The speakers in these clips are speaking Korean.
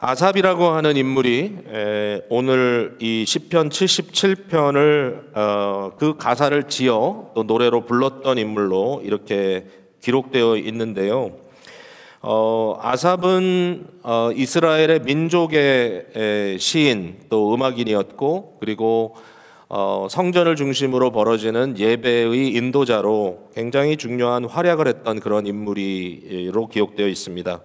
아삽이라고 하는 인물이 오늘 이 시편 77편을 그 가사를 지어 또 노래로 불렀던 인물로 이렇게 기록되어 있는데요. 아삽은 이스라엘의 민족의 시인 또 음악인이었고, 그리고 성전을 중심으로 벌어지는 예배의 인도자로 굉장히 중요한 활약을 했던 그런 인물로 기록되어 있습니다.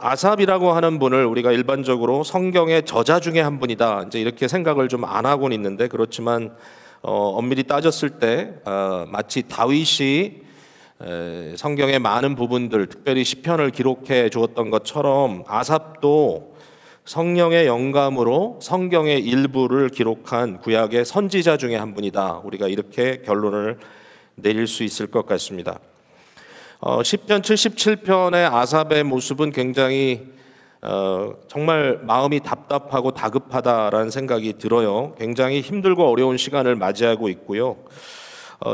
아삽이라고 하는 분을 우리가 일반적으로 성경의 저자 중에 한 분이다, 이제 이렇게 생각을 좀 안 하고는 있는데, 그렇지만 엄밀히 따졌을 때 마치 다윗이 성경의 많은 부분들, 특별히 시편을 기록해 주었던 것처럼 아삽도 성령의 영감으로 성경의 일부를 기록한 구약의 선지자 중에 한 분이다, 우리가 이렇게 결론을 내릴 수 있을 것 같습니다. 시편 77편의 아삽의 모습은 굉장히 정말 마음이 답답하고 다급하다라는 생각이 들어요. 굉장히 힘들고 어려운 시간을 맞이하고 있고요.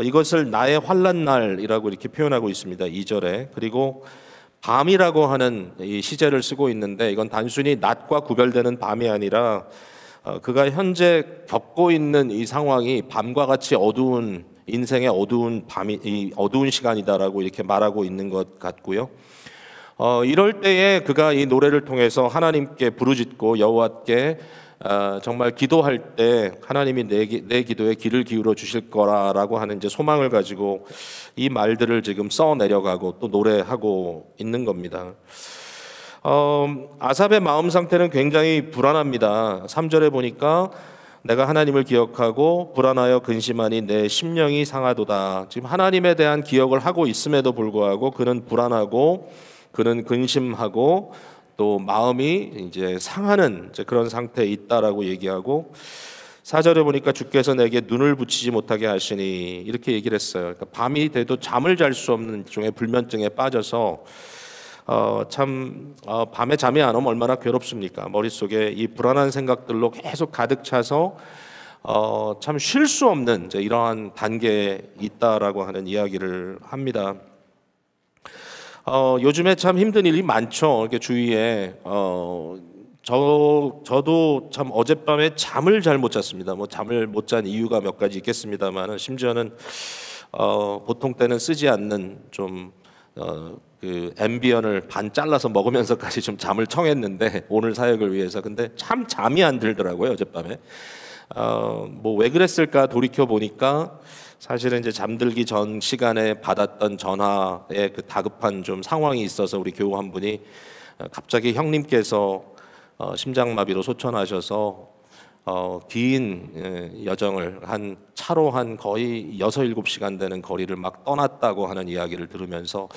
이것을 나의 환난 날이라고 이렇게 표현하고 있습니다, 2절에. 그리고 밤이라고 하는 이 시제를 쓰고 있는데, 이건 단순히 낮과 구별되는 밤이 아니라 그가 현재 겪고 있는 이 상황이 밤과 같이 어두운, 인생의 어두운 밤이, 이 어두운 시간이다라고 이렇게 말하고 있는 것 같고요. 이럴 때에 그가 이 노래를 통해서 하나님께 부르짖고 여호와께 정말 기도할 때 하나님이 내 기도에 귀를 기울여 주실 거라라고 하는 이제 소망을 가지고 이 말들을 지금 써 내려가고 또 노래하고 있는 겁니다. 아삽의 마음 상태는 굉장히 불안합니다. 3절에 보니까 내가 하나님을 기억하고 불안하여 근심하니 내 심령이 상하도다. 지금 하나님에 대한 기억을 하고 있음에도 불구하고 그는 불안하고 그는 근심하고 또 마음이 이제 상하는 이제 그런 상태에 있다라고 얘기하고, 4절에 보니까 주께서 내게 눈을 붙이지 못하게 하시니 이렇게 얘기를 했어요. 그러니까 밤이 돼도 잠을 잘 수 없는 일종의 불면증에 빠져서 밤에 잠이 안 오면 얼마나 괴롭습니까? 머릿속에 이 불안한 생각들로 계속 가득 차서 참 쉴 수 없는 이제 이러한 단계에 있다라고 하는 이야기를 합니다. 요즘에 참 힘든 일이 많죠. 이렇게 주위에 저도 참 어젯밤에 잠을 잘 못 잤습니다. 뭐 잠을 못 잔 이유가 몇 가지 있겠습니다만은, 심지어는 보통 때는 쓰지 않는 좀 그 앰비언을 반 잘라서 먹으면서까지 좀 잠을 청했는데, 오늘 사역을 위해서. 근데 참 잠이 안 들더라고요, 어젯밤에. 뭐 왜 그랬을까 돌이켜 보니까 사실은 이제 잠들기 전 시간에 받았던 전화에 그 다급한 좀 상황이 있어서 우리 교우 한 분이 갑자기 형님께서 심장마비로 소천하셔서 긴 여정을 한 차로 한 거의 6-7시간 되는 거리를 막 떠났다고 하는 이야기를 들으면서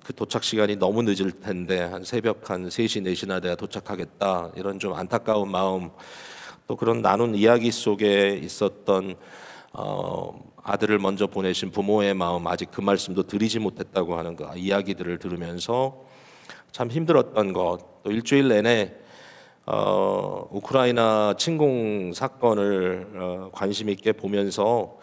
그 도착 시간이 너무 늦을 텐데 한 새벽 한 3시, 4시나 돼야 도착하겠다, 이런 좀 안타까운 마음, 또 그런 나눈 이야기 속에 있었던 아들을 먼저 보내신 부모의 마음, 아직 그 말씀도 드리지 못했다고 하는 그 이야기들을 들으면서 참 힘들었던 것, 또 일주일 내내 우크라이나 침공 사건을 관심 있게 보면서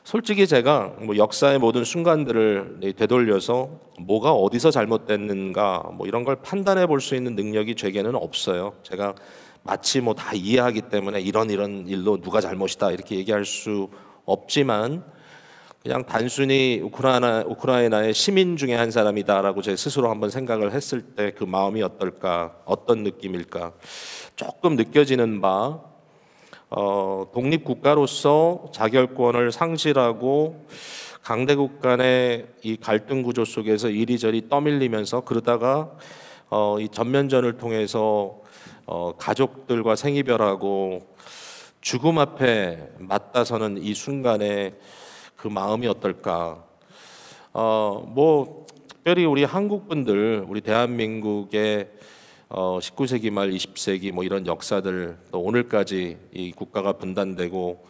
솔직히 제가 뭐 역사의 모든 순간들을 되돌려서 뭐가 어디서 잘못됐는가 뭐 이런 걸 판단해 볼 수 있는 능력이 제게는 없어요. 제가 마치 뭐 다 이해하기 때문에 이런 일로 누가 잘못이다 이렇게 얘기할 수 없지만, 그냥 단순히 우크라이나의 시민 중에 한 사람이다라고 제 스스로 한번 생각을 했을 때 그 마음이 어떨까, 어떤 느낌일까 조금 느껴지는 바, 독립국가로서 자결권을 상실하고 강대국 간의 이 갈등 구조 속에서 이리저리 떠밀리면서 그러다가 이 전면전을 통해서 가족들과 생이별하고 죽음 앞에 맞다서는 이 순간에 그 마음이 어떨까. 뭐 특별히 우리 한국 분들, 우리 대한민국의 19세기 말 20세기 뭐 이런 역사들, 또 오늘까지 이 국가가 분단되고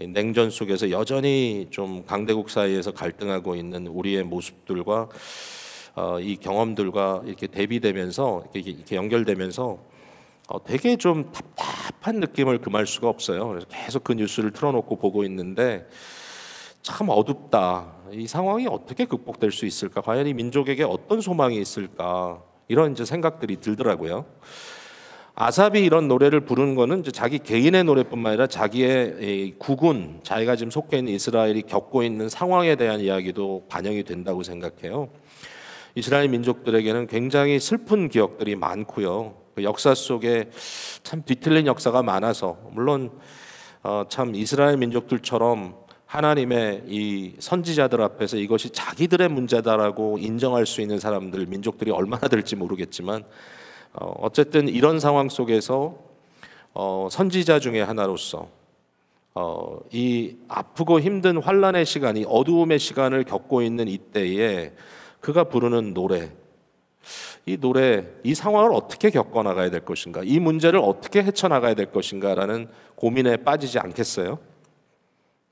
냉전 속에서 여전히 좀 강대국 사이에서 갈등하고 있는 우리의 모습들과 이 경험들과 이렇게 대비되면서 이렇게 연결되면서 되게 좀 답답한 느낌을 금할 수가 없어요. 그래서 계속 그 뉴스를 틀어놓고 보고 있는데 참 어둡다. 이 상황이 어떻게 극복될 수 있을까? 과연 이 민족에게 어떤 소망이 있을까? 이런 이제 생각들이 들더라고요. 아삽이 이런 노래를 부르는 거는 이제 자기 개인의 노래뿐만 아니라 자기의 이 국군, 자기가 지금 속해 있는 이스라엘이 겪고 있는 상황에 대한 이야기도 반영이 된다고 생각해요. 이스라엘 민족들에게는 굉장히 슬픈 기억들이 많고요. 그 역사 속에 참 뒤틀린 역사가 많아서, 물론 참 이스라엘 민족들처럼 하나님의 이 선지자들 앞에서 이것이 자기들의 문제다라고 인정할 수 있는 사람들, 민족들이 얼마나 될지 모르겠지만 어쨌든 이런 상황 속에서 선지자 중에 하나로서 이 아프고 힘든 환난의 시간이, 어두움의 시간을 겪고 있는 이때에 그가 부르는 노래, 이 노래, 이 상황을 어떻게 겪어나가야 될 것인가, 이 문제를 어떻게 헤쳐나가야 될 것인가라는 고민에 빠지지 않겠어요?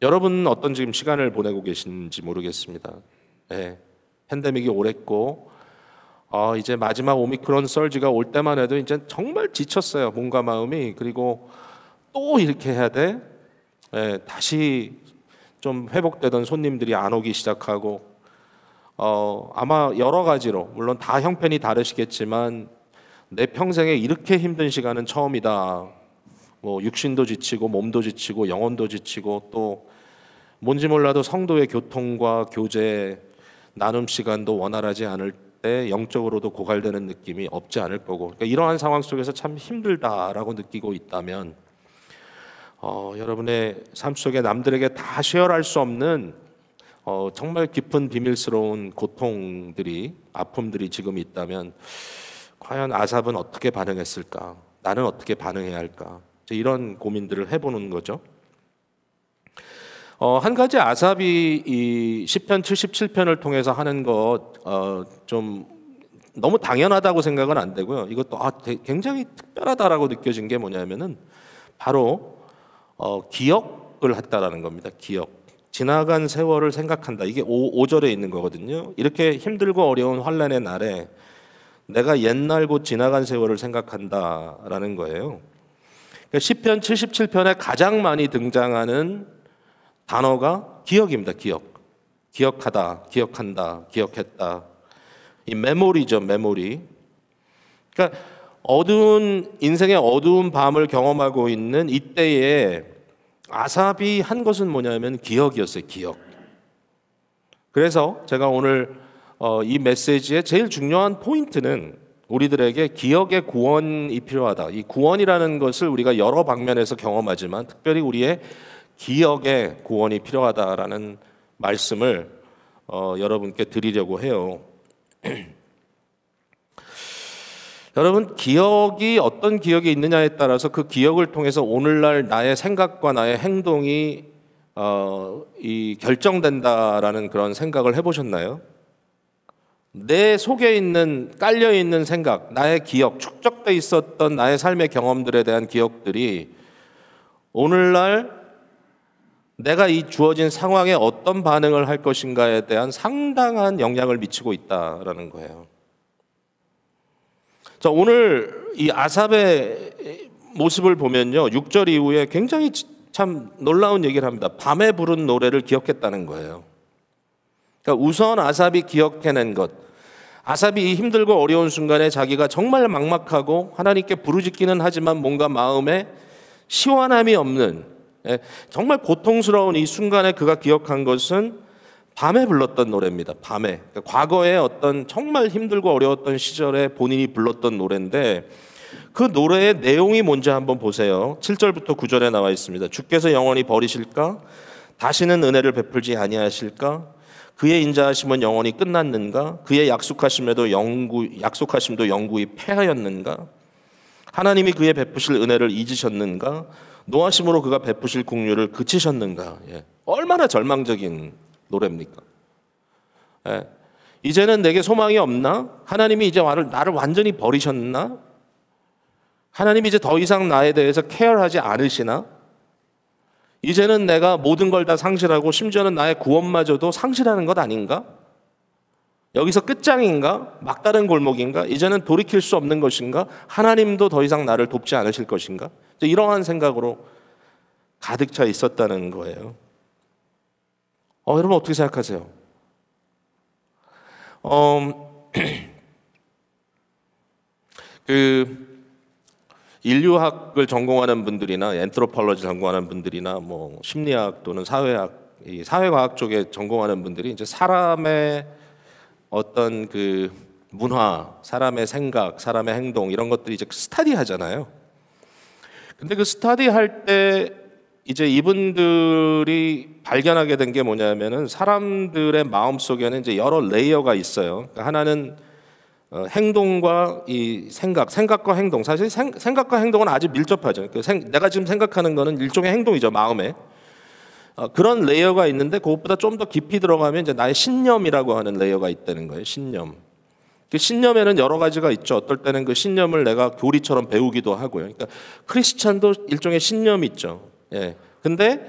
여러분은 어떤 지금 시간을 보내고 계신지 모르겠습니다. 네, 팬데믹이 오랬고 이제 마지막 오미크론 설지가 올 때만 해도 이제 정말 지쳤어요, 몸과 마음이. 그리고 또 이렇게 해야 돼? 네, 다시 좀 회복되던 손님들이 안 오기 시작하고 아마 여러 가지로, 물론 다 형편이 다르시겠지만 내 평생에 이렇게 힘든 시간은 처음이다. 뭐 육신도 지치고 몸도 지치고 영혼도 지치고, 또 뭔지 몰라도 성도의 교통과 교제 나눔 시간도 원활하지 않을 때 영적으로도 고갈되는 느낌이 없지 않을 거고, 그러니까 이러한 상황 속에서 참 힘들다라고 느끼고 있다면 여러분의 삶 속에 남들에게 다 쉐어할 수 없는 정말 깊은 비밀스러운 고통들이, 아픔들이 지금 있다면 과연 아삽은 어떻게 반응했을까? 나는 어떻게 반응해야 할까? 이런 고민들을 해보는 거죠. 한 가지 아삽이 이 시편 77편을 통해서 하는 것 좀 너무 당연하다고 생각은 안 되고요. 이것도 굉장히 특별하다라고 느껴진 게 뭐냐면은 바로 기억을 했다라는 겁니다. 기억. 지나간 세월을 생각한다. 이게 5절에 있는 거거든요. 이렇게 힘들고 어려운 환난의 날에 내가 옛날 곧 지나간 세월을 생각한다라는 거예요. 그러니까 시편 77편에 가장 많이 등장하는 단어가 기억입니다. 기억. 기억하다, 기억한다, 기억했다. 이 메모리죠, 메모리. 그러니까 인생의 어두운 밤을 경험하고 있는 이때에 아삽이 한 것은 뭐냐면 기억이었어요. 기억. 그래서 제가 오늘 이 메시지의 제일 중요한 포인트는 우리들에게 기억의 구원이 필요하다. 이 구원이라는 것을 우리가 여러 방면에서 경험하지만 특별히 우리의 기억의 구원이 필요하다라는 말씀을 여러분께 드리려고 해요. 여러분, 기억이 어떤 기억이 있느냐에 따라서 그 기억을 통해서 오늘날 나의 생각과 나의 행동이 결정된다라는 그런 생각을 해보셨나요? 내 속에 있는, 깔려 있는 생각, 나의 기억, 축적돼 있었던 나의 삶의 경험들에 대한 기억들이 오늘날 내가 이 주어진 상황에 어떤 반응을 할 것인가에 대한 상당한 영향을 미치고 있다라는 거예요. 자, 오늘 이 아삽의 모습을 보면요, 6절 이후에 굉장히 참 놀라운 얘기를 합니다. 밤에 부른 노래를 기억했다는 거예요. 그러니까 우선 아삽이 기억해낸 것, 아삽이 이 힘들고 어려운 순간에 자기가 정말 막막하고 하나님께 부르짖기는 하지만 뭔가 마음에 시원함이 없는, 정말 고통스러운 이 순간에 그가 기억한 것은 밤에 불렀던 노래입니다. 밤에. 그러니까 과거에 어떤 정말 힘들고 어려웠던 시절에 본인이 불렀던 노래인데, 그 노래의 내용이 뭔지 한번 보세요. 7절부터 9절에 나와 있습니다. 주께서 영원히 버리실까? 다시는 은혜를 베풀지 아니하실까? 그의 인자하심은 영원히 끝났는가? 그의 약속하심도 영구히 패하였는가? 하나님이 그의 베푸실 은혜를 잊으셨는가? 노하심으로 그가 베푸실 긍휼을 그치셨는가? 얼마나 절망적인 노래입니까? 이제는 내게 소망이 없나? 하나님이 이제 나를 완전히 버리셨나? 하나님이 이제 더 이상 나에 대해서 케어하지 않으시나? 이제는 내가 모든 걸 다 상실하고 심지어는 나의 구원마저도 상실하는 것 아닌가? 여기서 끝장인가? 막다른 골목인가? 이제는 돌이킬 수 없는 것인가? 하나님도 더 이상 나를 돕지 않으실 것인가? 이러한 생각으로 가득 차 있었다는 거예요. 여러분 어떻게 생각하세요? 그 인류학을 전공하는 분들이나 엔트로폴로지 전공하는 분들이나 뭐 심리학 또는 사회학, 이 사회과학 쪽에 전공하는 분들이 이제 사람의 어떤 그 문화, 사람의 생각, 사람의 행동 이런 것들이 이제 스터디 하잖아요. 근데 그 스터디 할 때 이제 이분들이 발견하게 된 게 뭐냐면은 사람들의 마음 속에는 이제 여러 레이어가 있어요. 그러니까 하나는 행동과 이 생각과 행동. 사실 생각과 행동은 아주 밀접하죠. 내가 지금 생각하는 거는 일종의 행동이죠, 마음에. 그런 레이어가 있는데 그것보다 좀 더 깊이 들어가면 이제 나의 신념이라고 하는 레이어가 있다는 거예요. 신념. 그 신념에는 여러 가지가 있죠. 어떨 때는 그 신념을 내가 교리처럼 배우기도 하고요. 그러니까 크리스찬도 일종의 신념이 있죠. 예. 근데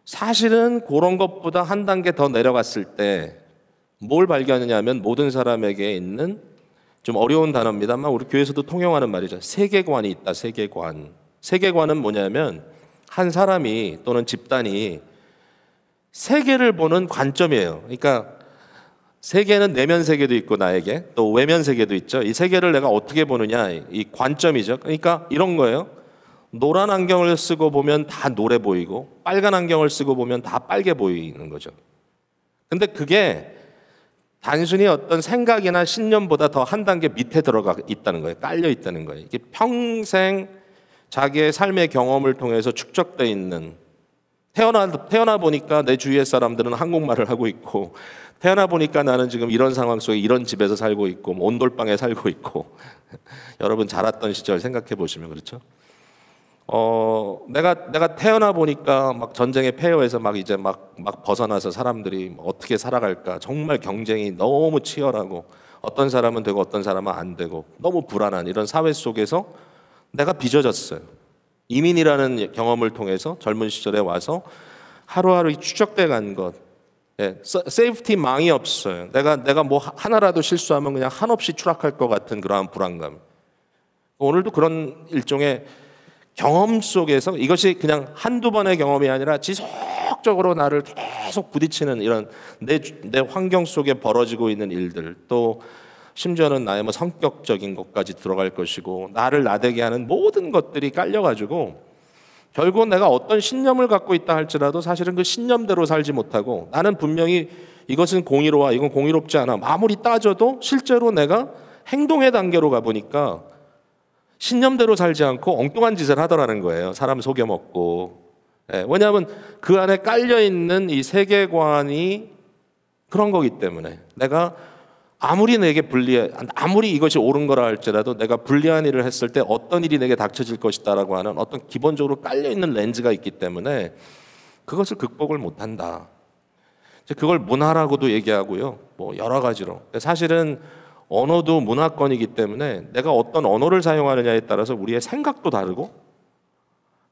사실은 그런 것보다 한 단계 더 내려갔을 때 뭘 발견하냐면 모든 사람에게 있는 좀 어려운 단어입니다만 우리 교회에서도 통용하는 말이죠. 세계관이 있다. 세계관. 세계관은 뭐냐면 한 사람이 또는 집단이 세계를 보는 관점이에요. 그러니까 세계는 내면 세계도 있고 나에게 또 외면 세계도 있죠. 이 세계를 내가 어떻게 보느냐 이 관점이죠. 그러니까 이런 거예요. 노란 안경을 쓰고 보면 다 노래 보이고 빨간 안경을 쓰고 보면 다 빨개 보이는 거죠. 근데 그게 단순히 어떤 생각이나 신념보다 더 한 단계 밑에 들어가 있다는 거예요. 깔려 있다는 거예요. 이게 평생 자기의 삶의 경험을 통해서 축적되어 있는 태어나 보니까 내 주위의 사람들은 한국말을 하고 있고 태어나 보니까 나는 지금 이런 상황 속에 이런 집에서 살고 있고 뭐 온돌방에 살고 있고 여러분 자랐던 시절 생각해 보시면 그렇죠. 내가 태어나 보니까 막 전쟁의 폐허에서 막 이제 막 벗어나서 사람들이 어떻게 살아갈까 정말 경쟁이 너무 치열하고 어떤 사람은 되고 어떤 사람은 안 되고 너무 불안한 이런 사회 속에서 내가 빚어졌어요. 이민이라는 경험을 통해서 젊은 시절에 와서 하루하루 추적돼 간 것. 예, 세이프티 망이 없어요. 내가 뭐 하나라도 실수하면 그냥 한없이 추락할 것 같은 그러한 불안감. 오늘도 그런 일종의 경험 속에서 이것이 그냥 한두 번의 경험이 아니라 지속적으로 나를 계속 부딪히는 이런 내 환경 속에 벌어지고 있는 일들 또 심지어는 나의 뭐 성격적인 것까지 들어갈 것이고 나를 나대게 하는 모든 것들이 깔려가지고 결국 내가 어떤 신념을 갖고 있다 할지라도 사실은 그 신념대로 살지 못하고 나는 분명히 이것은 공의로워 이건 공의롭지 않아 아무리 따져도 실제로 내가 행동의 단계로 가보니까 신념대로 살지 않고 엉뚱한 짓을 하더라는 거예요. 사람 속여먹고. 예, 왜냐하면 그 안에 깔려있는 이 세계관이 그런 거기 때문에 내가 아무리 내게 아무리 이것이 옳은 거라 할지라도 내가 불리한 일을 했을 때 어떤 일이 내게 닥쳐질 것이다라고 하는 어떤 기본적으로 깔려있는 렌즈가 있기 때문에 그것을 극복을 못한다. 그걸 문화라고도 얘기하고요. 뭐 여러 가지로. 사실은 언어도 문화권이기 때문에 내가 어떤 언어를 사용하느냐에 따라서 우리의 생각도 다르고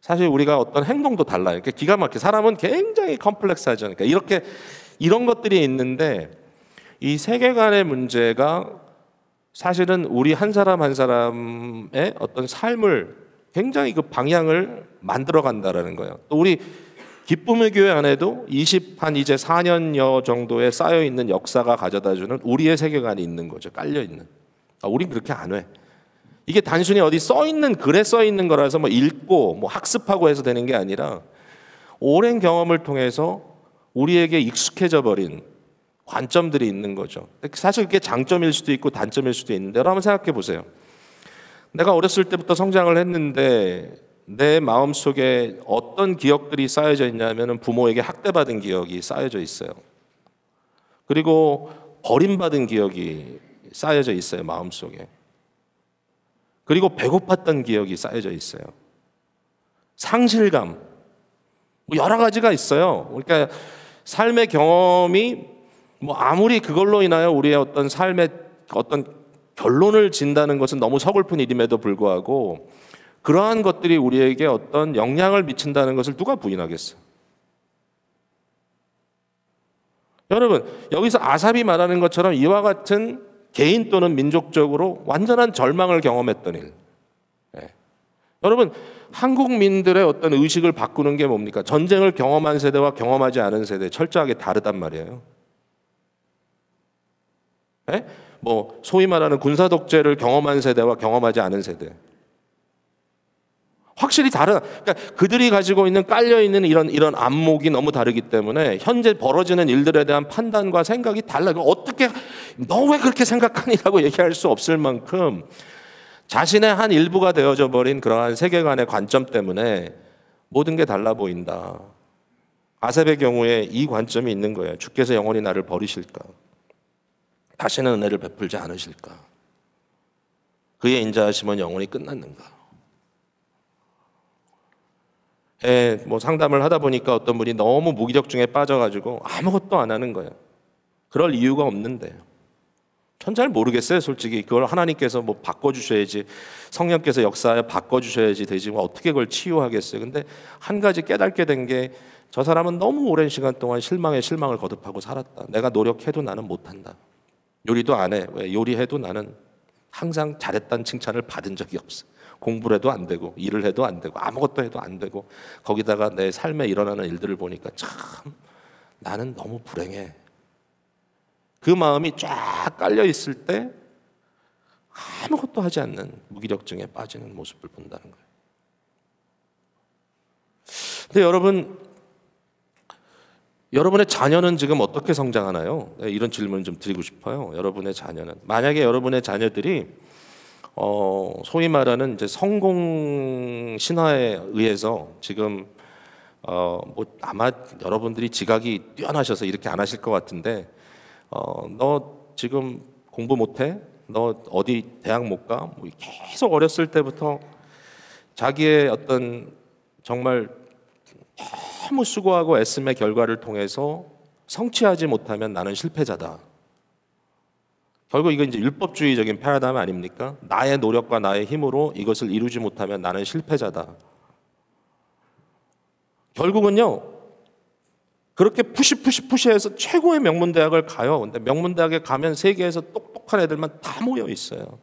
사실 우리가 어떤 행동도 달라요. 그러니까 기가 막히게 사람은 굉장히 컴플렉스하죠. 그러니까 이런 것들이 있는데 이 세계관의 문제가 사실은 우리 한 사람 한 사람의 어떤 삶을 굉장히 그 방향을 만들어 간다라는 거예요. 또 우리 기쁨의 교회 안에도 한 이제 4년여 정도에 쌓여 있는 역사가 가져다주는 우리의 세계관이 있는 거죠. 깔려 있는. 우린 그렇게 안 해. 이게 단순히 어디 써 있는 글에 써 있는 거라서 뭐 읽고 뭐 학습하고 해서 되는 게 아니라 오랜 경험을 통해서 우리에게 익숙해져 버린 관점들이 있는 거죠. 사실 그게 장점일 수도 있고 단점일 수도 있는데 여러분 한번 생각해 보세요. 내가 어렸을 때부터 성장을 했는데 내 마음속에 어떤 기억들이 쌓여져 있냐면 부모에게 학대받은 기억이 쌓여져 있어요. 그리고 버림받은 기억이 쌓여져 있어요. 마음속에. 그리고 배고팠던 기억이 쌓여져 있어요. 상실감. 뭐 여러 가지가 있어요. 그러니까 삶의 경험이 뭐 아무리 그걸로 인하여 우리의 어떤 삶의 어떤 결론을 진다는 것은 너무 서글픈 일임에도 불구하고 그러한 것들이 우리에게 어떤 영향을 미친다는 것을 누가 부인하겠어요? 여러분, 여기서 아삽이 말하는 것처럼 이와 같은 개인 또는 민족적으로 완전한 절망을 경험했던 일. 네. 여러분, 한국민들의 어떤 의식을 바꾸는 게 뭡니까? 전쟁을 경험한 세대와 경험하지 않은 세대 철저하게 다르단 말이에요. 네? 뭐 소위 말하는 군사 독재를 경험한 세대와 경험하지 않은 세대. 확실히 다른, 그러니까 그들이 가지고 있는 깔려 있는 이런 안목이 너무 다르기 때문에 현재 벌어지는 일들에 대한 판단과 생각이 달라. 어떻게 너 왜 그렇게 생각하니라고 얘기할 수 없을 만큼 자신의 한 일부가 되어져 버린 그러한 세계관의 관점 때문에 모든 게 달라 보인다. 아삽의 경우에 이 관점이 있는 거예요. 주께서 영원히 나를 버리실까? 다시는 은혜를 베풀지 않으실까? 그의 인자하심은 영원히 끝났는가? 뭐 상담을 하다 보니까 어떤 분이 너무 무기력증에 빠져가지고 아무것도 안 하는 거예요. 그럴 이유가 없는데. 전 잘 모르겠어요, 솔직히. 그걸 하나님께서 뭐 바꿔주셔야지, 성령께서 역사하여 바꿔주셔야지 되지, 뭐 어떻게 그걸 치유하겠어요. 근데 한 가지 깨닫게 된 게, 저 사람은 너무 오랜 시간 동안 실망에 실망을 거듭하고 살았다. 내가 노력해도 나는 못한다. 요리도 안 해. 왜? 요리해도 나는 항상 잘했다는 칭찬을 받은 적이 없어. 공부를 해도 안 되고, 일을 해도 안 되고, 아무것도 해도 안 되고, 거기다가 내 삶에 일어나는 일들을 보니까 참 나는 너무 불행해. 그 마음이 쫙 깔려 있을 때 아무것도 하지 않는 무기력증에 빠지는 모습을 본다는 거예요. 근데 여러분의 자녀는 지금 어떻게 성장하나요? 이런 질문을 좀 드리고 싶어요. 여러분의 자녀는, 만약에 여러분의 자녀들이 소위 말하는 이제 성공 신화에 의해서 지금 뭐 아마 여러분들이 지각이 뛰어나셔서 이렇게 안 하실 것 같은데, 너 지금 공부 못해? 너 어디 대학 못 가? 뭐 계속 어렸을 때부터 자기의 어떤 정말 너무 수고하고 애씀의 결과를 통해서 성취하지 못하면 나는 실패자다. 결국 이건 이제 율법주의적인 패러다임 아닙니까? 나의 노력과 나의 힘으로 이것을 이루지 못하면 나는 실패자다. 결국은요, 그렇게 푸시해서 최고의 명문대학을 가요. 근데 명문대학에 가면 세계에서 똑똑한 애들만 다 모여 있어요.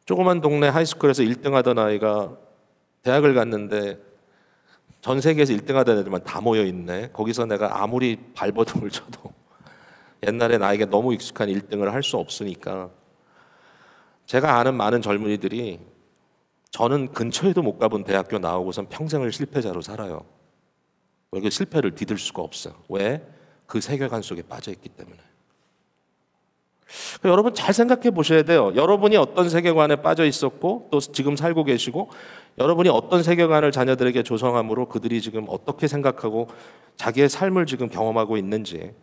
조그만 동네 하이스쿨에서 1등 하던 아이가 대학을 갔는데 전 세계에서 1등 하던 애들만 다 모여 있네. 거기서 내가 아무리 발버둥을 쳐도 옛날에 나에게 너무 익숙한 1등을 할 수 없으니까, 제가 아는 많은 젊은이들이 저는 근처에도 못 가본 대학교 나오고선 평생을 실패자로 살아요. 왜? 그 실패를 디딜 수가 없어요. 왜? 그 세계관 속에 빠져있기 때문에. 여러분 잘 생각해 보셔야 돼요. 여러분이 어떤 세계관에 빠져 있었고 또 지금 살고 계시고, 여러분이 어떤 세계관을 자녀들에게 조성함으로 그들이 지금 어떻게 생각하고 자기의 삶을 지금 경험하고 있는지.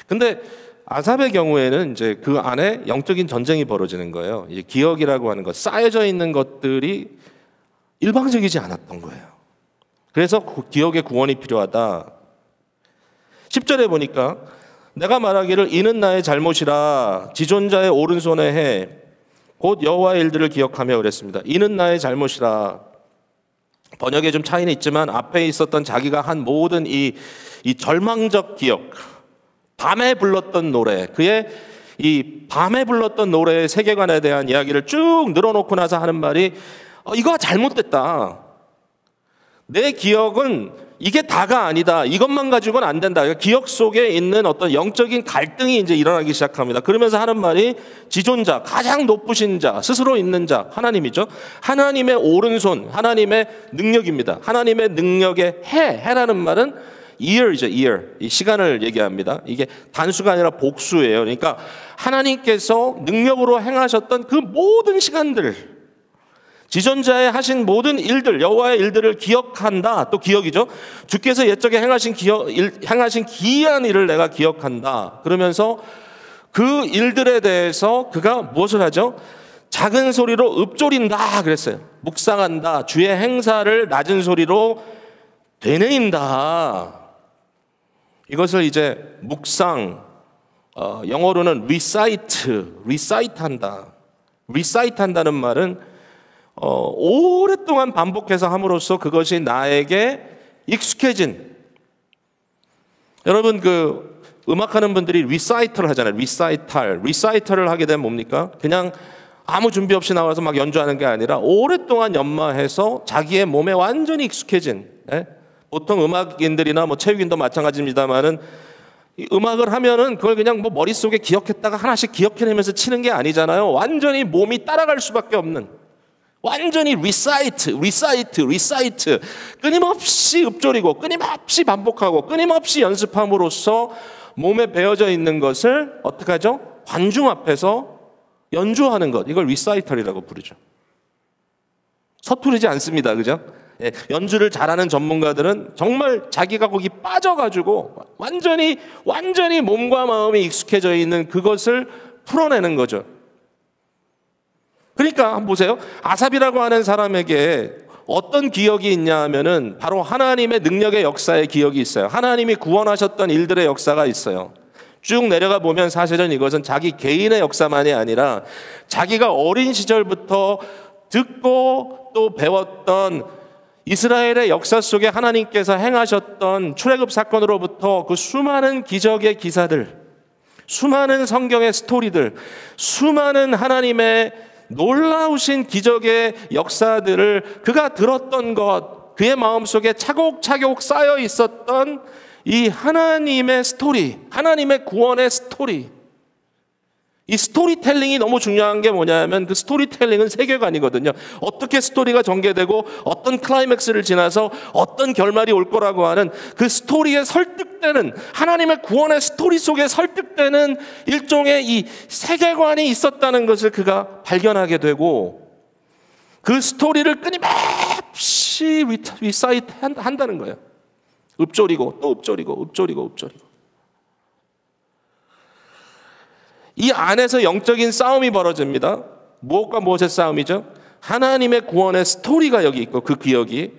근데 아삽의 경우에는 이제 그 안에 영적인 전쟁이 벌어지는 거예요. 이제 기억이라고 하는 것, 쌓여져 있는 것들이 일방적이지 않았던 거예요. 그래서 그 기억의 구원이 필요하다. 10절에 보니까 내가 말하기를 이는 나의 잘못이라 지존자의 오른손에 해 곧 여호와의 일들을 기억하며 그랬습니다. 이는 나의 잘못이라. 번역에 좀 차이는 있지만 앞에 있었던 자기가 한 모든 이 절망적 기억, 밤에 불렀던 노래, 그의 이 밤에 불렀던 노래의 세계관에 대한 이야기를 쭉 늘어놓고 나서 하는 말이 이거 잘못됐다. 내 기억은 이게 다가 아니다. 이것만 가지고는 안 된다. 기억 속에 있는 어떤 영적인 갈등이 이제 일어나기 시작합니다. 그러면서 하는 말이 지존자, 가장 높으신 자, 스스로 있는 자, 하나님이죠. 하나님의 오른손, 하나님의 능력입니다. 하나님의 능력의 해라는 말은 year이죠, year. 이 시간을 얘기합니다. 이게 단수가 아니라 복수예요. 그러니까 하나님께서 능력으로 행하셨던 그 모든 시간들, 지존자의 하신 모든 일들, 여호와의 일들을 기억한다. 또 기억이죠. 주께서 옛적에 행하신 기이한 일을 내가 기억한다. 그러면서 그 일들에 대해서 그가 무엇을 하죠? 작은 소리로 읊조린다 그랬어요. 묵상한다. 주의 행사를 낮은 소리로 되뇌인다. 이것을 이제 묵상, 영어로는 recite한다. recite한다는 말은 오랫동안 반복해서 함으로써 그것이 나에게 익숙해진. 여러분 그 음악하는 분들이 리사이터를 하잖아요. 리사이터를 하게 되면 뭡니까? 그냥 아무 준비 없이 나와서 막 연주하는 게 아니라 오랫동안 연마해서 자기의 몸에 완전히 익숙해진. 보통 음악인들이나 뭐 체육인도 마찬가지입니다만은 이 음악을 하면은 그걸 그냥 뭐 머릿속에 기억했다가 하나씩 기억해내면서 치는 게 아니잖아요. 완전히 몸이 따라갈 수밖에 없는, 완전히 리사이트, 끊임없이 읊조리고 끊임없이 반복하고 끊임없이 연습함으로써 몸에 배어져 있는 것을 어떻게 하죠? 관중 앞에서 연주하는 것, 이걸 리사이털이라고 부르죠. 서투르지 않습니다. 그죠? 예, 연주를 잘하는 전문가들은 정말 자기가 거기 빠져가지고 완전히 몸과 마음이 익숙해져 있는 그것을 풀어내는 거죠. 그러니까 한번 보세요. 아삽이라고 하는 사람에게 어떤 기억이 있냐 하면은 바로 하나님의 능력의 역사의 기억이 있어요. 하나님이 구원하셨던 일들의 역사가 있어요. 쭉 내려가 보면 사실은 이것은 자기 개인의 역사만이 아니라 자기가 어린 시절부터 듣고 또 배웠던 이스라엘의 역사 속에 하나님께서 행하셨던 출애굽 사건으로부터 그 수많은 기적의 기사들, 수많은 성경의 스토리들, 수많은 하나님의 놀라우신 기적의 역사들을 그가 들었던 것, 그의 마음속에 차곡차곡 쌓여 있었던 이 하나님의 스토리, 하나님의 구원의 스토리, 이 스토리텔링이 너무 중요한 게 뭐냐면 그 스토리텔링은 세계관이거든요. 어떻게 스토리가 전개되고 어떤 클라이맥스를 지나서 어떤 결말이 올 거라고 하는 그 스토리에 설득되는, 하나님의 구원의 스토리 속에 설득되는 일종의 이 세계관이 있었다는 것을 그가 발견하게 되고 그 스토리를 끊임없이 리사이트 한다는 거예요. 읊조리고 또 읊조리고. 이 안에서 영적인 싸움이 벌어집니다. 무엇과 무엇의 싸움이죠? 하나님의 구원의 스토리가 여기 있고 그 기억이,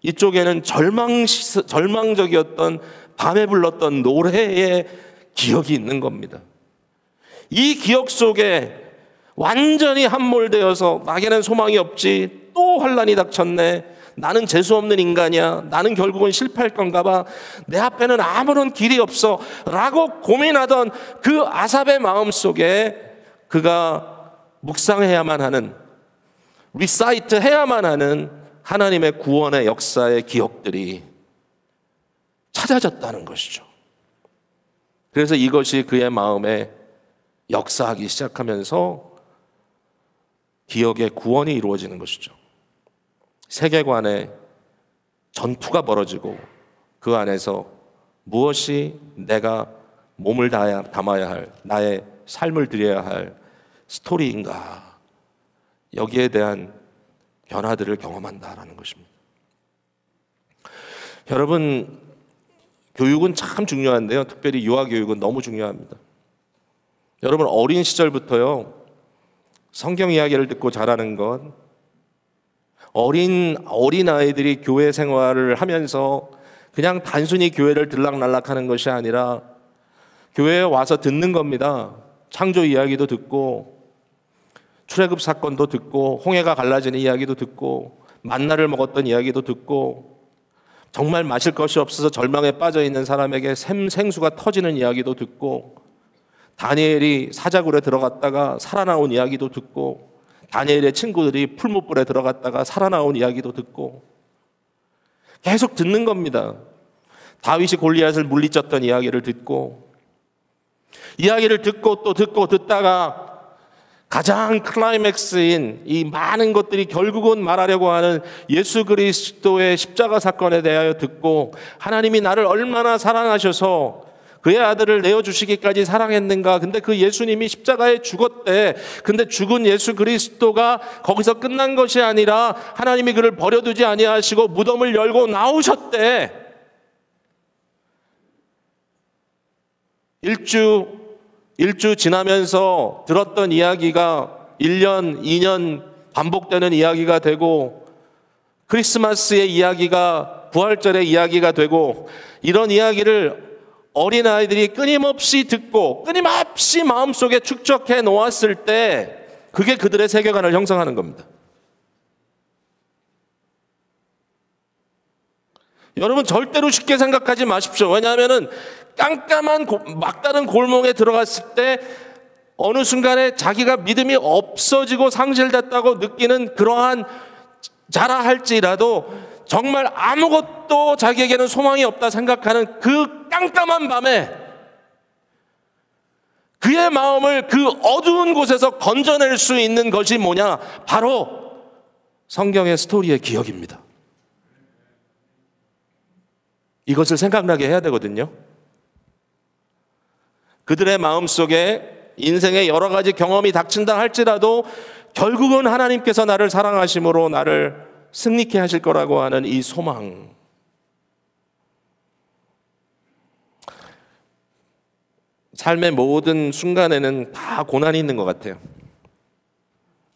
이쪽에는 절망적이었던 밤에 불렀던 노래의 기억이 있는 겁니다. 이 기억 속에 완전히 함몰되어서 나에게는 소망이 없지, 또 환난이 닥쳤네, 나는 재수없는 인간이야, 나는 결국은 실패할 건가 봐, 내 앞에는 아무런 길이 없어 라고 고민하던 그 아삽의 마음속에 그가 묵상해야만 하는, 리사이트 해야만 하는 하나님의 구원의 역사의 기억들이 찾아졌다는 것이죠. 그래서 이것이 그의 마음에 역사하기 시작하면서 기억의 구원이 이루어지는 것이죠. 세계관의 전투가 벌어지고 그 안에서 무엇이 내가 몸을 담아야 할, 나의 삶을 드려야 할 스토리인가, 여기에 대한 변화들을 경험한다라는 것입니다. 여러분, 교육은 참 중요한데요, 특별히 유아교육은 너무 중요합니다. 여러분, 어린 시절부터요 성경 이야기를 듣고 자라는 것, 어린 아이들이 교회 생활을 하면서 그냥 단순히 교회를 들락날락하는 것이 아니라 교회에 와서 듣는 겁니다. 창조 이야기도 듣고 출애굽 사건도 듣고 홍해가 갈라지는 이야기도 듣고 만나를 먹었던 이야기도 듣고 정말 마실 것이 없어서 절망에 빠져 있는 사람에게 생수가 터지는 이야기도 듣고 다니엘이 사자굴에 들어갔다가 살아나온 이야기도 듣고 다니엘의 친구들이 풀무불에 들어갔다가 살아나온 이야기도 듣고 계속 듣는 겁니다. 다윗이 골리앗을 물리쳤던 이야기를 듣고, 이야기를 듣고 또 듣고 듣다가 가장 클라이맥스인 이 많은 것들이 결국은 말하려고 하는 예수 그리스도의 십자가 사건에 대하여 듣고, 하나님이 나를 얼마나 사랑하셔서 그의 아들을 내어주시기까지 사랑했는가. 근데 그 예수님이 십자가에 죽었대. 근데 죽은 예수 그리스도가 거기서 끝난 것이 아니라 하나님이 그를 버려두지 아니하시고 무덤을 열고 나오셨대. 일주 지나면서 들었던 이야기가 1년, 2년 반복되는 이야기가 되고, 크리스마스의 이야기가 부활절의 이야기가 되고, 이런 이야기를 어린아이들이 끊임없이 듣고 끊임없이 마음속에 축적해 놓았을 때 그게 그들의 세계관을 형성하는 겁니다. 여러분, 절대로 쉽게 생각하지 마십시오. 왜냐하면 깜깜한 막다른 골목에 들어갔을 때 어느 순간에 자기가 믿음이 없어지고 상실됐다고 느끼는 그러한 자라 할지라도 정말 아무것도 자기에게는 소망이 없다 생각하는 그 깜깜한 밤에 그의 마음을 그 어두운 곳에서 건져낼 수 있는 것이 뭐냐? 바로 성경의 스토리의 기억입니다. 이것을 생각나게 해야 되거든요. 그들의 마음속에 인생의 여러 가지 경험이 닥친다 할지라도 결국은 하나님께서 나를 사랑하심으로 나를 승리케 하실 거라고 하는 이 소망. 삶의 모든 순간에는 다 고난이 있는 것 같아요.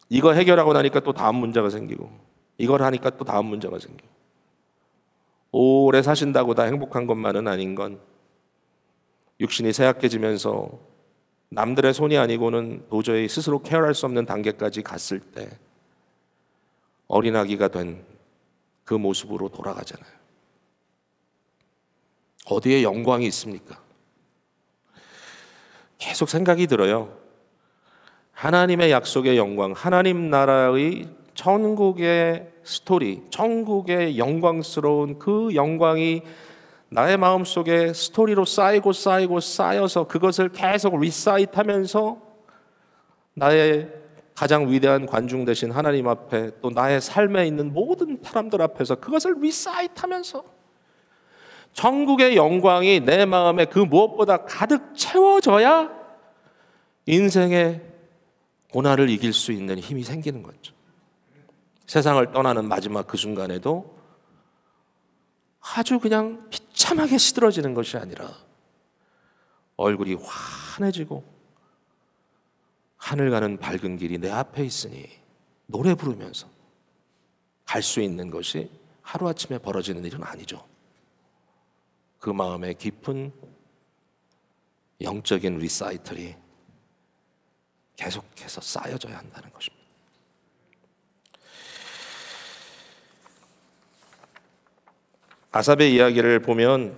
이거 해결하고 나니까 또 다음 문제가 생기고, 이걸 하니까 또 다음 문제가 생기고, 오래 사신다고 다 행복한 것만은 아닌 건 육신이 쇠약해지면서 남들의 손이 아니고는 도저히 스스로 케어할 수 없는 단계까지 갔을 때 어린아기가 된 그 모습으로 돌아가잖아요. 어디에 영광이 있습니까? 계속 생각이 들어요. 하나님의 약속의 영광, 하나님 나라의 천국의 스토리, 천국의 영광스러운 그 영광이 나의 마음속에 스토리로 쌓여서 그것을 계속 리사이트하면서 나의 가장 위대한 관중 되신 하나님 앞에 또 나의 삶에 있는 모든 사람들 앞에서 그것을 리사이트하면서 천국의 영광이 내 마음에 그 무엇보다 가득 채워져야 인생의 고난을 이길 수 있는 힘이 생기는 거죠. 세상을 떠나는 마지막 그 순간에도 아주 그냥 비참하게 시들어지는 것이 아니라 얼굴이 환해지고 하늘 가는 밝은 길이 내 앞에 있으니 노래 부르면서 갈 수 있는 것이 하루아침에 벌어지는 일은 아니죠. 그 마음에 깊은 영적인 리사이틀이 계속해서 쌓여져야 한다는 것입니다. 아삽의 이야기를 보면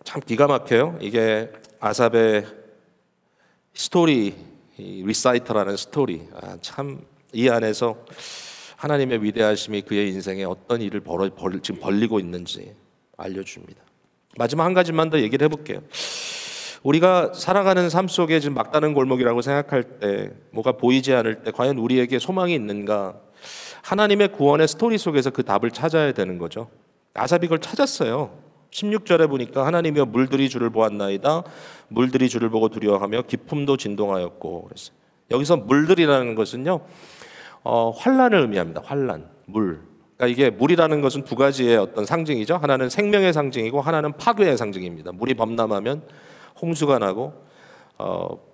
참 기가 막혀요. 이게 아삽의 스토리, 리사이터라는 스토리, 참 이 안에서 하나님의 위대하심이 그의 인생에 어떤 일을 지금 벌리고 있는지 알려줍니다. 마지막 한 가지만 더 얘기를 해볼게요. 우리가 살아가는 삶 속에 지금 막다른 골목이라고 생각할 때, 뭐가 보이지 않을 때 과연 우리에게 소망이 있는가? 하나님의 구원의 스토리 속에서 그 답을 찾아야 되는 거죠. 아삽이 그걸 찾았어요. 16절에 보니까 하나님이여 물들이 주를 보았나이다. 물들이 주를 보고 두려워하며 기품도 진동하였고 그랬어요. 여기서 물들이라는 것은요, 환란을 의미합니다. 환란, 물. 그러니까 이게 물이라는 것은 두 가지의 어떤 상징이죠. 하나는 생명의 상징이고 하나는 파괴의 상징입니다. 물이 범람하면 홍수가 나고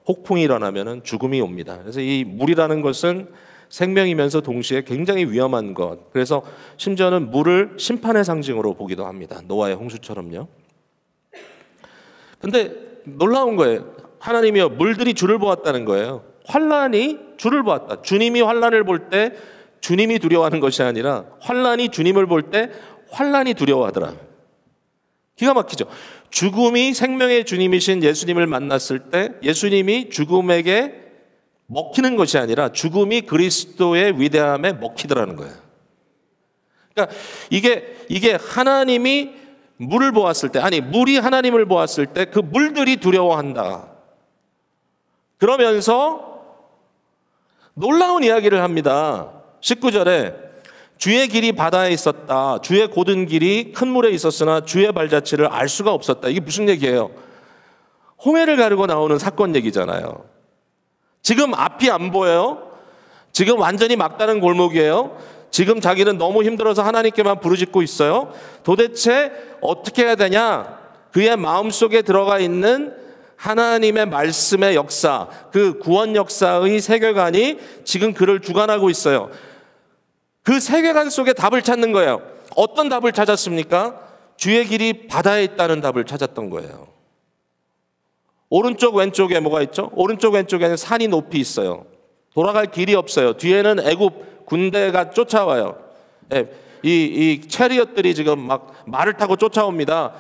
폭풍이 일어나면 죽음이 옵니다. 그래서 이 물이라는 것은 생명이면서 동시에 굉장히 위험한 것. 그래서 심지어는 물을 심판의 상징으로 보기도 합니다. 노아의 홍수처럼요. 근데 놀라운 거예요. 하나님이여 물들이 주를 보았다는 거예요. 환란이 주를 보았다. 주님이 환란을 볼 때 주님이 두려워하는 것이 아니라 환란이 주님을 볼 때 환란이 두려워하더라. 기가 막히죠. 죽음이 생명의 주님이신 예수님을 만났을 때 예수님이 죽음에게 먹히는 것이 아니라 죽음이 그리스도의 위대함에 먹히더라는 거예요. 그러니까 이게 하나님이 물을 보았을 때, 아니 물이 하나님을 보았을 때 그 물들이 두려워한다. 그러면서 놀라운 이야기를 합니다. 19절에 주의 길이 바다에 있었다. 주의 곧은 길이 큰 물에 있었으나 주의 발자취를 알 수가 없었다. 이게 무슨 얘기예요? 홍해를 가르고 나오는 사건 얘기잖아요. 지금 앞이 안 보여요. 지금 완전히 막다른 골목이에요. 지금 자기는 너무 힘들어서 하나님께만 부르짖고 있어요. 도대체 어떻게 해야 되냐? 그의 마음속에 들어가 있는 하나님의 말씀의 역사, 그 구원 역사의 세계관이 지금 그를 주관하고 있어요. 그 세계관 속에 답을 찾는 거예요. 어떤 답을 찾았습니까? 주의 길이 바다에 있다는 답을 찾았던 거예요. 오른쪽 왼쪽에 뭐가 있죠? 오른쪽 왼쪽에는 산이 높이 있어요. 돌아갈 길이 없어요. 뒤에는 애굽 군대가 쫓아와요. 이 체리엇들이 지금 막 말을 타고 쫓아옵니다.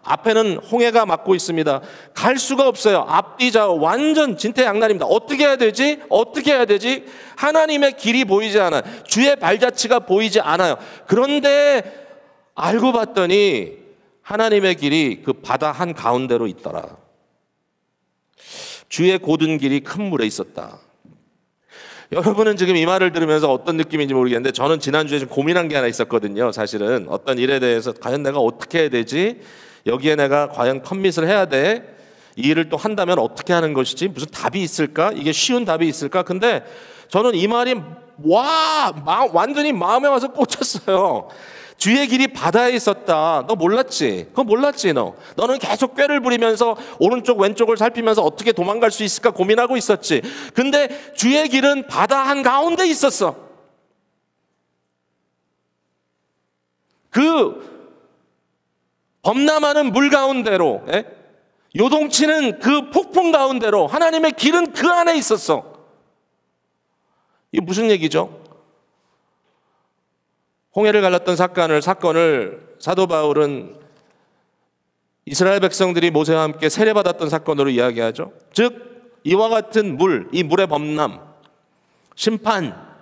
앞에는 홍해가 막고 있습니다. 갈 수가 없어요. 앞뒤좌우 완전 진퇴양난입니다. 어떻게 해야 되지? 어떻게 해야 되지? 하나님의 길이 보이지 않아요. 주의 발자취가 보이지 않아요. 그런데 알고 봤더니 하나님의 길이 그 바다 한가운데로 있더라. 주의 곧은 길이 큰 물에 있었다. 여러분은 지금 이 말을 들으면서 어떤 느낌인지 모르겠는데 저는 지난주에 좀 고민한 게 하나 있었거든요. 사실은 어떤 일에 대해서 과연 내가 어떻게 해야 되지? 여기에 내가 과연 커밋을 해야 돼? 이 일을 또 한다면 어떻게 하는 것이지? 무슨 답이 있을까? 이게 쉬운 답이 있을까? 근데 저는 이 말이 완전히 마음에 와서 꽂혔어요. 주의 길이 바다에 있었다. 너 몰랐지? 그거 몰랐지 너? 너는 계속 꾀를 부리면서 오른쪽 왼쪽을 살피면서 어떻게 도망갈 수 있을까 고민하고 있었지. 근데 주의 길은 바다 한가운데 있었어. 그 범람하는 물 가운데로, 요동치는 그 폭풍 가운데로 하나님의 길은 그 안에 있었어. 이게 무슨 얘기죠? 홍해를 갈랐던 사건을 사도 바울은 이스라엘 백성들이 모세와 함께 세례받았던 사건으로 이야기하죠. 즉 이와 같은 이 물의 범람, 심판,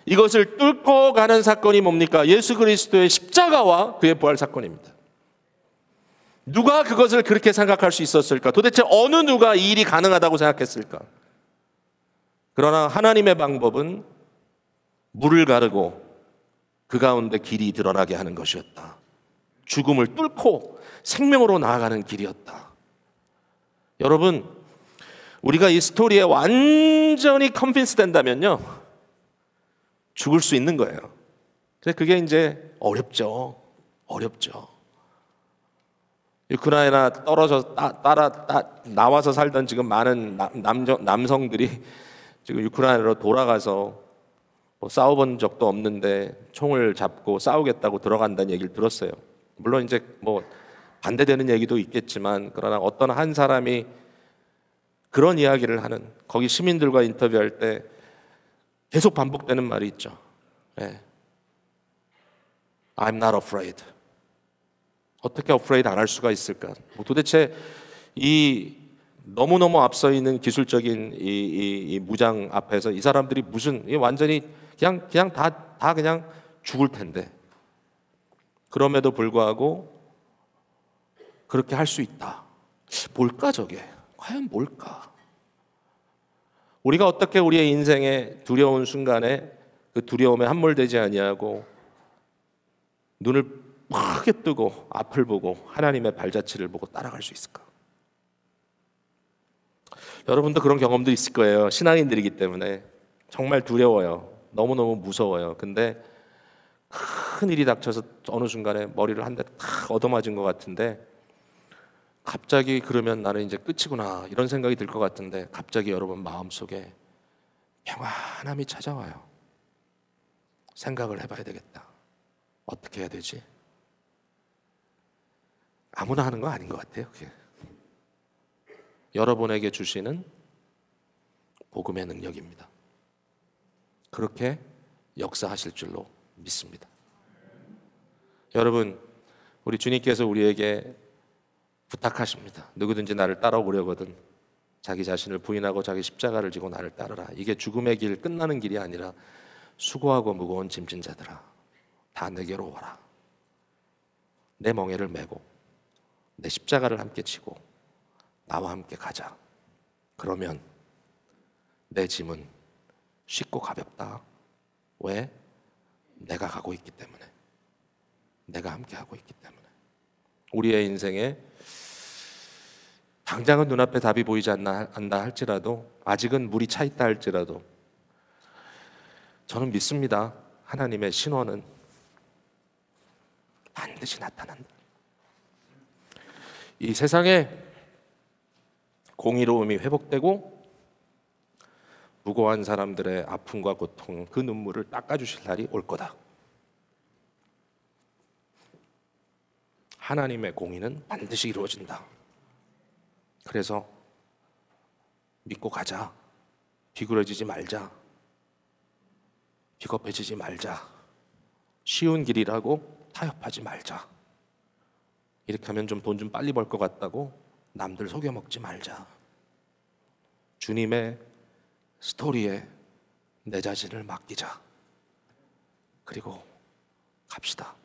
이것을 뚫고 가는 사건이 뭡니까? 예수 그리스도의 십자가와 그의 부활 사건입니다. 누가 그것을 그렇게 생각할 수 있었을까? 도대체 어느 누가 이 일이 가능하다고 생각했을까? 그러나 하나님의 방법은 물을 가르고 그 가운데 길이 드러나게 하는 것이었다. 죽음을 뚫고 생명으로 나아가는 길이었다. 여러분, 우리가 이 스토리에 완전히 컨빈스 된다면요, 죽을 수 있는 거예요. 근데 그게 이제 어렵죠. 우크라이나 나와서 살던 지금 많은 남성들이 지금 우크라이나로 돌아가서 싸워본 적도 없는데 총을 잡고 싸우겠다고 들어간다는 얘기를 들었어요. 물론 이제 반대되는 얘기도 있겠지만, 그러나 어떤 한 사람이 그런 이야기를 하는, 거기 시민들과 인터뷰할 때 계속 반복되는 말이 있죠. I'm not afraid. 어떻게 afraid 안 할 수가 있을까? 도대체 이 너무너무 앞서 있는 기술적인 이 무장 앞에서 이 사람들이 완전히 그냥 다 그냥 죽을 텐데, 그럼에도 불구하고 그렇게 할 수 있다. 뭘까 저게? 과연 뭘까? 우리가 어떻게 우리의 인생의 두려운 순간에 그 두려움에 함몰되지 아니하고 눈을 크게 뜨고 앞을 보고 하나님의 발자취를 보고 따라갈 수 있을까? 여러분도 그런 경험도 있을 거예요. 신앙인들이기 때문에 정말 두려워요. 너무너무 무서워요. 근데 큰 일이 닥쳐서 어느 순간에 머리를 한 대 탁 얻어맞은 것 같은데, 갑자기 그러면 나는 이제 끝이구나 이런 생각이 들 것 같은데, 갑자기 여러분 마음속에 평안함이 찾아와요. 생각을 해봐야 되겠다. 어떻게 해야 되지? 아무나 하는 거 아닌 것 같아요. 그게. 여러분에게 주시는 복음의 능력입니다. 그렇게 역사하실 줄로 믿습니다. 여러분, 우리 주님께서 우리에게 부탁하십니다. 누구든지 나를 따라오려거든 자기 자신을 부인하고 자기 십자가를 지고 나를 따르라. 이게 죽음의 길, 끝나는 길이 아니라 수고하고 무거운 짐진 자들아, 다 내게로 오라. 내 멍에를 메고 내 십자가를 함께 지고 나와 함께 가자. 그러면 내 짐은 쉽고 가볍다. 왜? 내가 가고 있기 때문에. 내가 함께 하고 있기 때문에. 우리의 인생에 당장은 눈앞에 답이 보이지 않나 할지라도, 아직은 물이 차 있다 할지라도, 저는 믿습니다. 하나님의 신원은 반드시 나타난다. 이 세상에 공의로움이 회복되고 무고한 사람들의 아픔과 고통, 그 눈물을 닦아주실 날이 올 거다. 하나님의 공의는 반드시 이루어진다. 그래서 믿고 가자. 비굴해지지 말자. 비겁해지지 말자. 쉬운 길이라고 타협하지 말자. 이렇게 하면 좀 돈 좀 빨리 벌 것 같다고 남들 속여먹지 말자. 주님의 스토리에 내 자신을 맡기자. 그리고 갑시다.